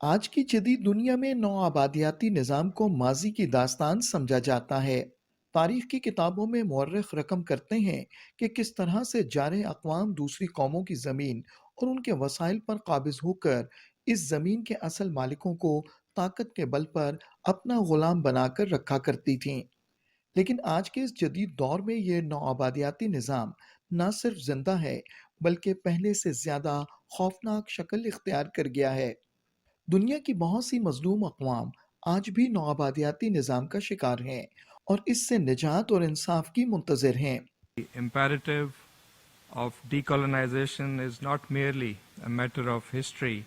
आज की जदीद दुनिया में नौआबादियाती निज़ाम को माजी की दास्तान समझा जाता है। तारीख की किताबों में मौर्रख रकम करते हैं कि किस तरह से जारे अक़वाम दूसरी कौमों की ज़मीन और उनके वसाइल पर काबिज़ होकर इस ज़मीन के असल मालिकों को ताकत के बल पर अपना ग़ुलाम बनाकर रखा करती थीं। लेकिन आज के इस जदीद दौर में ये नौआबादियाती निज़ाम न सिर्फ ज़िंदा है, बल्कि पहले से ज़्यादा खौफनाक शक्ल इख्तियार कर गया है। दुनिया की बहुत सी मज़लूम अक़वाम आज भी नौआबादियाती निज़ाम का शिकार हैं और इससे निजात और इंसाफ की मुंतज़िर हैं। The imperative of decolonization is not merely a matter of history,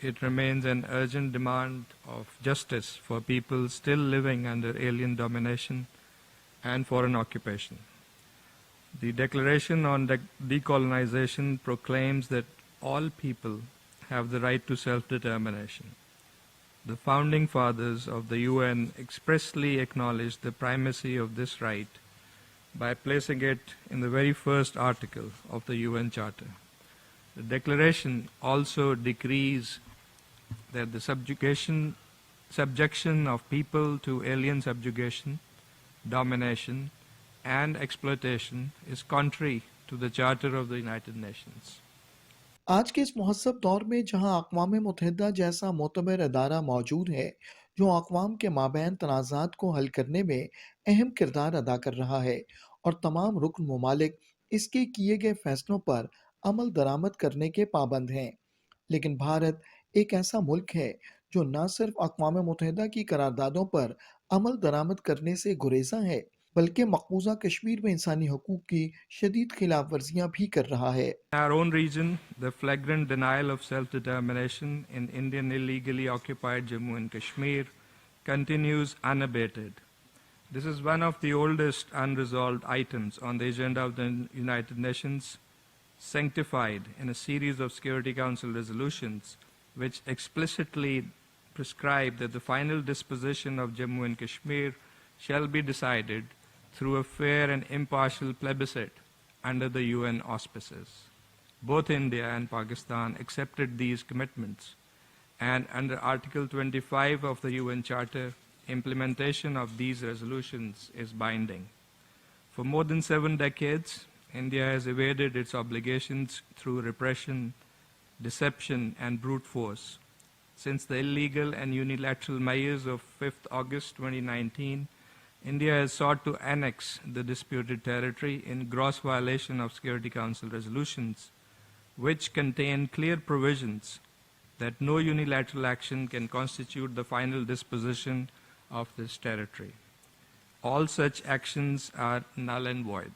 it remains an urgent demand of justice for people still living under alien domination and foreign occupation. The Declaration on Decolonization proclaims that all people have the right to self-determination. The founding fathers of the UN expressly acknowledged the primacy of this right by placing it in the very first article of the UN Charter. The Declaration also decrees that the subjection of people to alien subjugation, domination, and exploitation is contrary to the Charter of the United Nations. आज के इस मुहस्सब दौर में जहाँ अक़वाम मुत्तहिदा जैसा मोतबर अदारा मौजूद है जो अक़वाम के माबैन तनाज़ात को हल करने में अहम किरदार अदा कर रहा है और तमाम रुकन ममालिक इसके किए गए फैसलों पर अमल दरामद करने के पाबंद हैं, लेकिन भारत एक ऐसा मुल्क है जो न सिर्फ अक़वाम मुत्तहिदा की करारदादों पर अमल दरामद करने से गुरेज़ा है, बल्कि मकबूजा कश्मीर में इंसानी हकूक़ की शदीद खिलाफ वर्जियाँ भी कर रहा है। In our own region, the flagrant denial of self-determination in Indian illegally occupied Jammu and Kashmir continues unabated. This is one of the oldest unresolved items on the agenda of the United Nations, sanctified in a series of Security Council resolutions which explicitly prescribe that the final disposition of Jammu and Kashmir shall be decided through a fair and impartial plebiscite under the UN auspices. Both India and Pakistan accepted these commitments, and under Article 25 of the UN Charter, implementation of these resolutions is binding. For more than 7 decades, India has evaded its obligations through repression, deception, and brute force. Since the illegal and unilateral measures of 5th August 2019, India has sought to annex the disputed territory in gross violation of Security Council resolutions, which contain clear provisions that no unilateral action can constitute the final disposition of this territory. All such actions are null and void.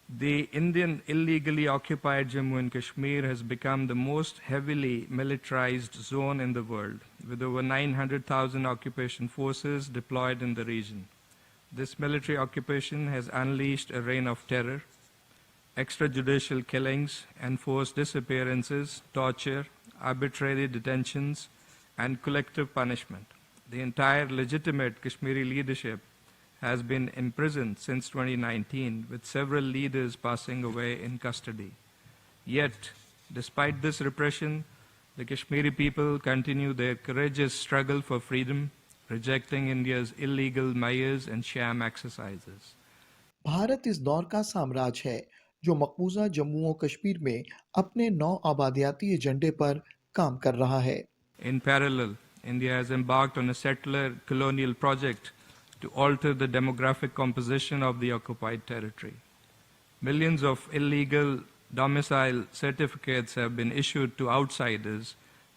The Indian illegally occupied Jammu and Kashmir has become the most heavily militarized zone in the world, with over 900,000 occupation forces deployed in the region. This military occupation has unleashed a reign of terror, extrajudicial killings, enforced disappearances, torture, arbitrary detentions, and collective punishment. The entire legitimate Kashmiri leadership has been imprisoned since 2019, with several leaders passing away in custody. Yet, despite this repression, the Kashmiri people continue their courageous struggle for freedom, rejecting India's illegal measures and sham exercises. Bharat इस दौर का साम्राज्य है जो मकबूजा जम्मू और कश्मीर में अपने नौ आबादियाती एजेंडे पर काम कर रहा है। In parallel, India has embarked on a settler colonial project to alter the demographic composition of the occupied territory. Millions of illegal domicile certificates have been issued to outsiders,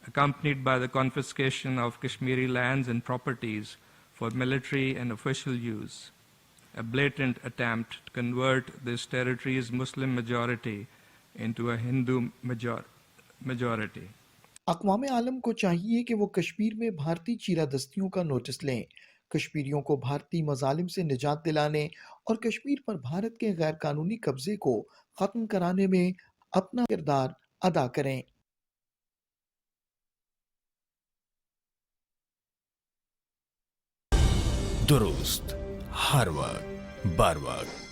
accompanied by the confiscation of Kashmiri lands and properties for military and official use, a blatant attempt to convert this territory's Muslim majority into a Hindu majority. अक़वाम आलम को चाहिए कि वो कश्मीर में भारतीय चीरादस्तियों का notice लें, कश्मीरियों को भारतीय मजालिम से निजात दिलाने और कश्मीर पर भारत के गैर कानूनी कब्जे को ख़त्म कराने में अपना किरदार अदा करें। दुरुस्त हर वक्त बर वक्त